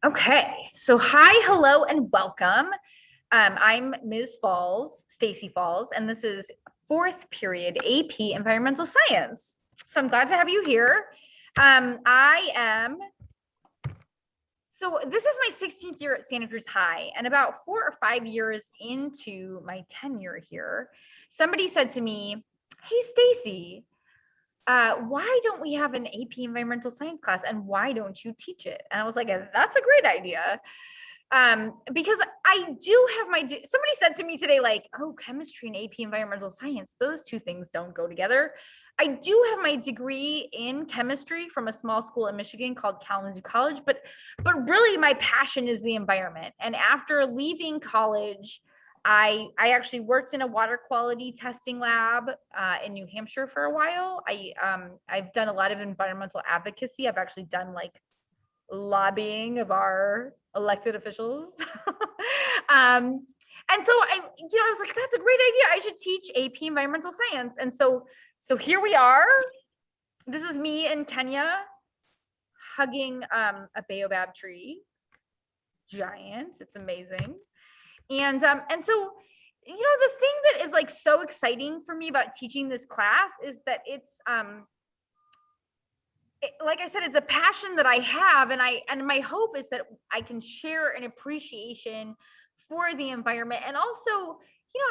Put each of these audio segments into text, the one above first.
Okay, so hi, hello, and welcome. I'm Ms. Falls, Stacey Falls, and this is fourth period AP Environmental Science. So I'm glad to have you here. So this is my 16th year at Santa Cruz High, and about 4 or 5 years into my tenure here, somebody said to me, "Hey, Stacey, why don't we have an AP Environmental Science class, and why don't you teach it?" And I was like, "That's a great idea." Because I do have somebody said to me today, like, "Oh, chemistry and AP Environmental Science, those two things don't go together." I do have my degree in chemistry from a small school in Michigan called Kalamazoo College, but really my passion is the environment. And after leaving college, I actually worked in a water quality testing lab in New Hampshire for a while. I've done a lot of environmental advocacy. I've actually done like lobbying of our elected officials. And so I was like, that's a great idea. I should teach AP Environmental Science. And so here we are. This is me in Kenya hugging a baobab tree. Giant. It's amazing. And so, the thing that is like so exciting for me about teaching this class is that it's like I said, it's a passion that I have, and my hope is that I can share an appreciation for the environment and also,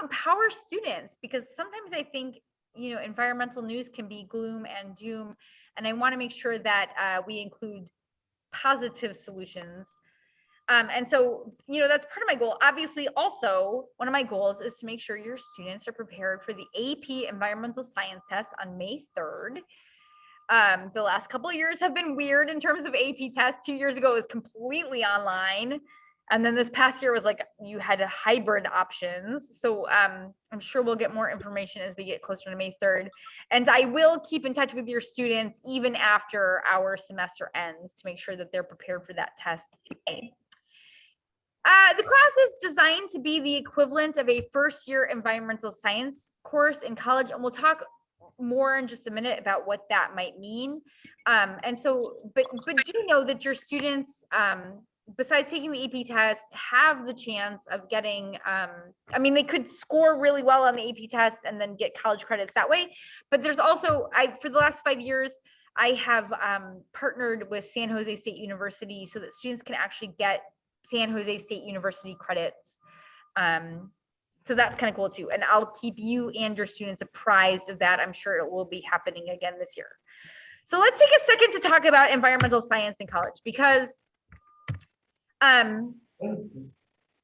empower students, because sometimes I think, environmental news can be gloom and doom, and I want to make sure that we include positive solutions. And so, that's part of my goal. Obviously, also, one of my goals is to make sure your students are prepared for the AP Environmental Science test on May 3rd. The last couple of years have been weird in terms of AP tests. 2 years ago, it was completely online. And then this past year was like you had hybrid options. So I'm sure we'll get more information as we get closer to May 3rd. And I will keep in touch with your students even after our semester ends to make sure that they're prepared for that test. The class is designed to be the equivalent of a first-year environmental science course in college, and we'll talk more in just a minute about what that might mean. And so, but do know that your students, besides taking the AP test, have the chance of getting, they could score really well on the AP test and then get college credits that way. But there's also, for the last 5 years, I have partnered with San Jose State University so that students can actually get San Jose State University credits. So that's kind of cool too. And I'll keep you and your students apprised of that. I'm sure it will be happening again this year. So let's take a second to talk about environmental science in college, because when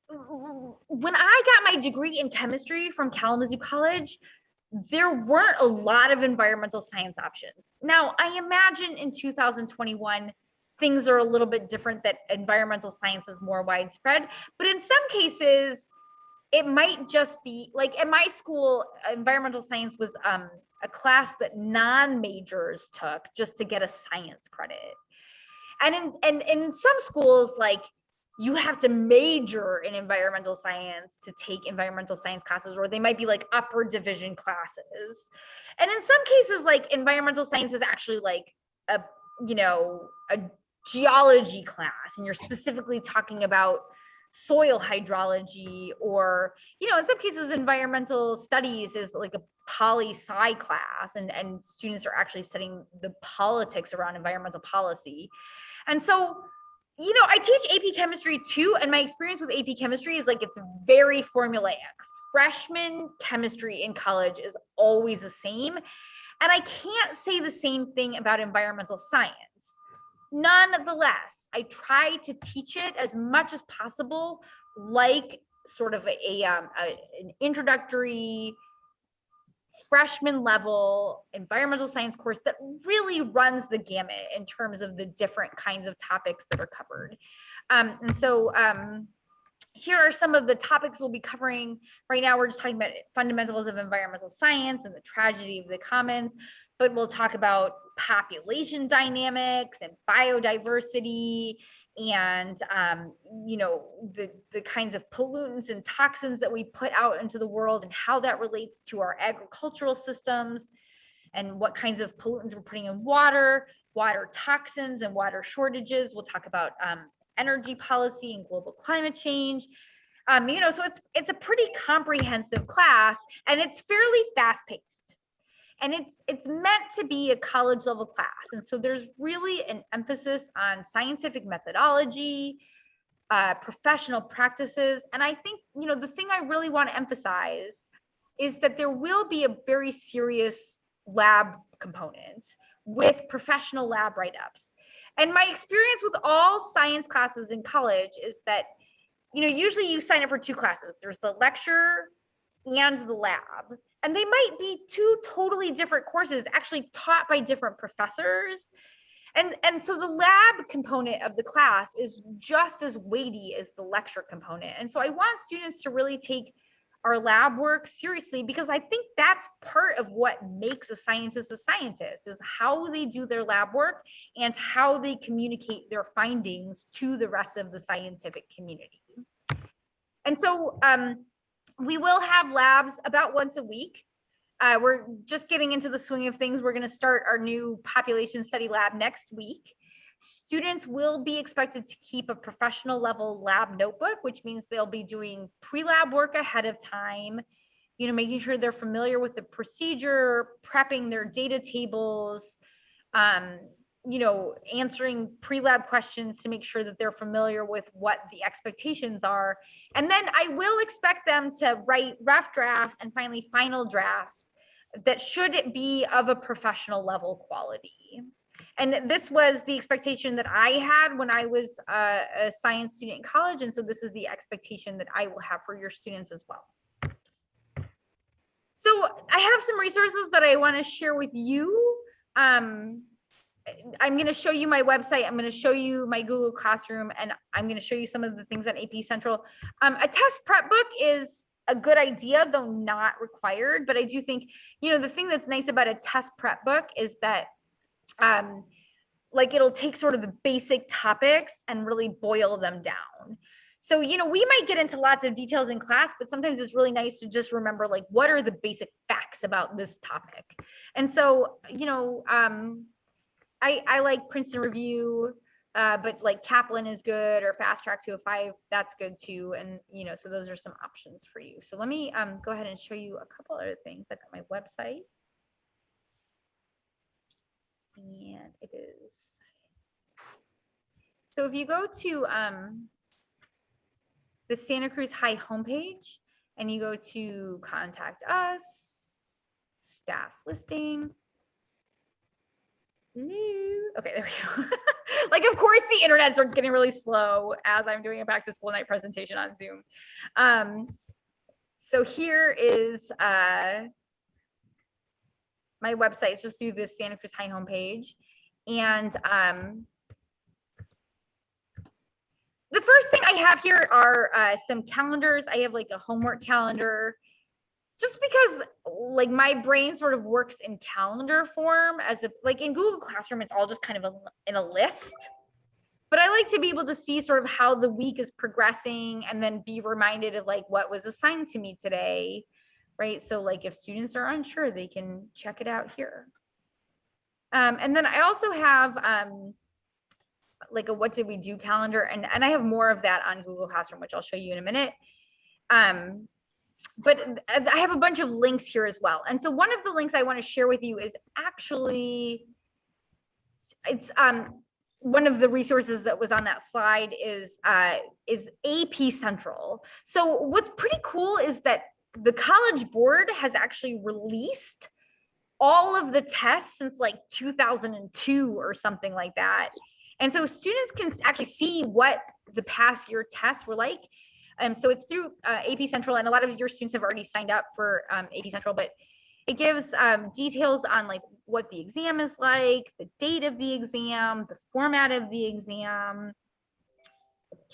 I got my degree in chemistry from Kalamazoo College, there weren't a lot of environmental science options. Now, I imagine in 2021, things are a little bit different, that environmental science is more widespread, but in some cases, it might just be like at my school, environmental science was a class that non-majors took just to get a science credit. And in some schools, like, you have to major in environmental science to take environmental science classes, or they might be like upper division classes. And in some cases, like, environmental science is actually like a geology class, and you're specifically talking about soil hydrology, or in some cases environmental studies is like a poli-sci class, and students are actually studying the politics around environmental policy. And so I teach AP chemistry too, and my experience with AP chemistry is like it's very formulaic. Freshman chemistry in college is always the same, and I can't say the same thing about environmental science. Nonetheless, I try to teach it as much as possible like sort of an introductory freshman level environmental science course that really runs the gamut in terms of the different kinds of topics that are covered. And so here are some of the topics we'll be covering. Right now, we're just talking about fundamentals of environmental science and the tragedy of the commons, but we'll talk about population dynamics and biodiversity, and the kinds of pollutants and toxins that we put out into the world and how that relates to our agricultural systems, and what kinds of pollutants we're putting in water toxins and water shortages. We'll talk about energy policy and global climate change. So it's a pretty comprehensive class, and it's fairly fast-paced. And it's meant to be a college level class. And so there's really an emphasis on scientific methodology, professional practices. And I think, the thing I really want to emphasize is that there will be a very serious lab component with professional lab write-ups. And my experience with all science classes in college is that, usually you sign up for two classes. There's the lecture and the lab. And they might be two totally different courses actually taught by different professors. And so the lab component of the class is just as weighty as the lecture component. And so I want students to really take our lab work seriously, because I think that's part of what makes a scientist, is how they do their lab work and how they communicate their findings to the rest of the scientific community. And so we will have labs about once a week. We're just getting into the swing of things. We're going to start our new population study lab next week. Students will be expected to keep a professional level lab notebook, which means they'll be doing pre-lab work ahead of time, making sure they're familiar with the procedure, prepping their data tables, answering pre-lab questions to make sure that they're familiar with what the expectations are. And then I will expect them to write rough drafts and finally final drafts that should be of a professional level quality. And this was the expectation that I had when I was a science student in college. And so this is the expectation that I will have for your students as well. So I have some resources that I want to share with you. I'm going to show you my website. I'm going to show you my Google Classroom, and I'm going to show you some of the things on AP Central. A test prep book is a good idea, though not required. But I do think, the thing that's nice about a test prep book is that it'll take sort of the basic topics and really boil them down. So, we might get into lots of details in class, but sometimes it's really nice to just remember, what are the basic facts about this topic? And so, I like Princeton Review, but Kaplan is good, or Fast Track 205, that's good too. And, so those are some options for you. So let me go ahead and show you a couple other things. I've got my website. And it is, so if you go to the Santa Cruz High homepage and you go to contact us, staff listing. Okay, there we go. Of course the internet starts getting really slow as I'm doing a back to school night presentation on Zoom. So here is my website. It's just through the Santa Cruz High homepage. And the first thing I have here are some calendars. I have a homework calendar, just because my brain sort of works in calendar form, as if in Google Classroom, it's all just kind of in a list. But I like to be able to see sort of how the week is progressing and then be reminded of what was assigned to me today. Right. So if students are unsure, they can check it out here. And then I also have a what did we do calendar, and I have more of that on Google Classroom, which I'll show you in a minute. But I have a bunch of links here as well. And so one of the links I want to share with you is actually, it's one of the resources that was on that slide is AP Central. So what's pretty cool is that the College Board has actually released all of the tests since 2002 or something like that. And so students can actually see what the past year tests were like. So it's through AP Central, and a lot of your students have already signed up for AP Central, but it gives details on what the exam is like, the date of the exam, the format of the exam,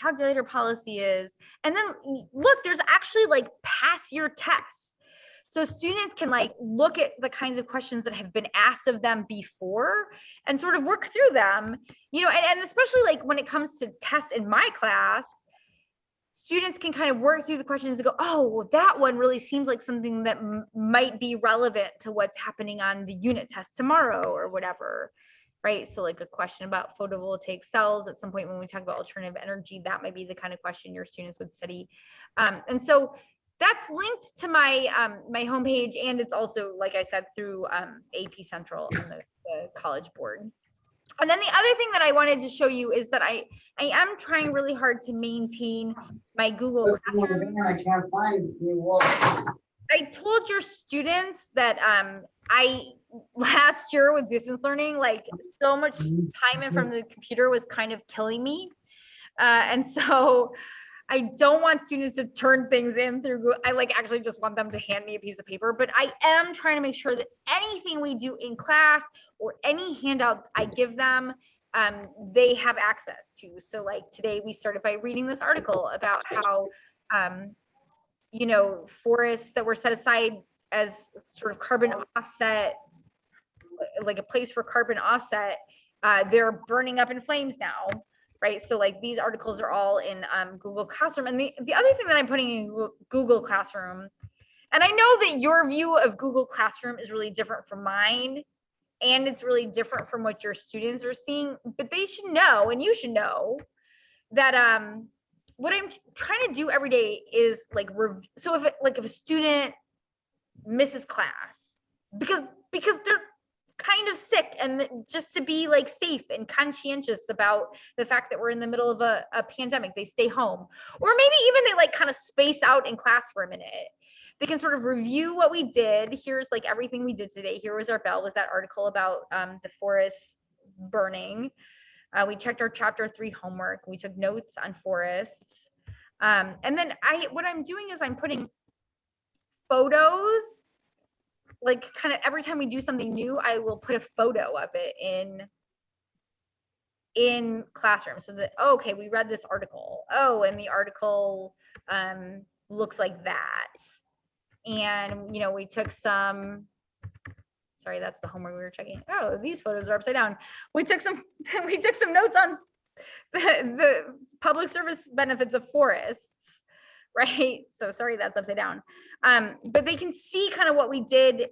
calculator policy is, and then look, there's actually past year tests. So students can look at the kinds of questions that have been asked of them before and sort of work through them, and especially when it comes to tests in my class, students can kind of work through the questions and go, oh, well, that one really seems like something that might be relevant to what's happening on the unit test tomorrow or whatever. right? So like a question about photovoltaic cells at some point when we talk about alternative energy, that might be the kind of question your students would study. And so that's linked to my my homepage, and it's also, like I said, through AP Central on the College Board. And then the other thing that I wanted to show you is that I am trying really hard to maintain my Google Classroom. I can't find you. I told your students that I last year with distance learning, like so much time in front of the computer was kind of killing me. And so I don't want students to turn things in through Google. I like actually just want them to hand me a piece of paper, but I am trying to make sure that anything we do in class or any handout I give them, they have access to. So like today we started by reading this article about how, you know, forests that were set aside as sort of carbon offset, like a place for carbon offset, they're burning up in flames now. Right. So like these articles are all in Google Classroom. And the other thing that I'm putting in Google Classroom, and I know that your view of Google Classroom is really different from mine, and it's really different from what your students are seeing, but they should know, and you should know, that what I'm trying to do every day is like, so if a student misses class because they're kind of sick, and just to be like safe and conscientious about the fact that we're in the middle of a pandemic, they stay home, or maybe even they like kind of space out in class for a minute. They can sort of review what we did. Here's like everything we did today. Here was our bell, was that article about the forest burning. We checked our chapter 3 homework. We took notes on forests. And then what I'm doing is I'm putting photos, like kind of every time we do something new, I will put a photo of it in Classroom, so that, oh, okay, we read this article. Oh, and the article looks like that. And, you know, we took some, sorry, that's the homework we were checking. Oh, these photos are upside down. We took some notes on the public service benefits of forests, right? So sorry, that's upside down. But they can see kind of what we did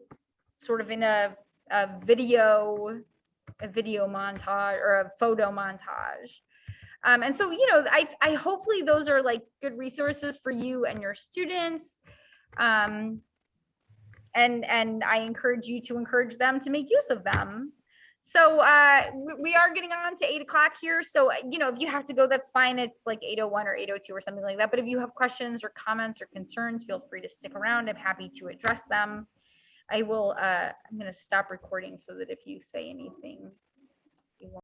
sort of in a video montage or a photo montage. And so, you know, I hopefully those are like good resources for you and your students. And I encourage you to encourage them to make use of them. So we are getting on to 8 o'clock here. So, you know, if you have to go, that's fine. It's like 8:01 or 8:02 or something like that. But if you have questions or comments or concerns, feel free to stick around. I'm happy to address them. I will, I'm going to stop recording so that if you say anything,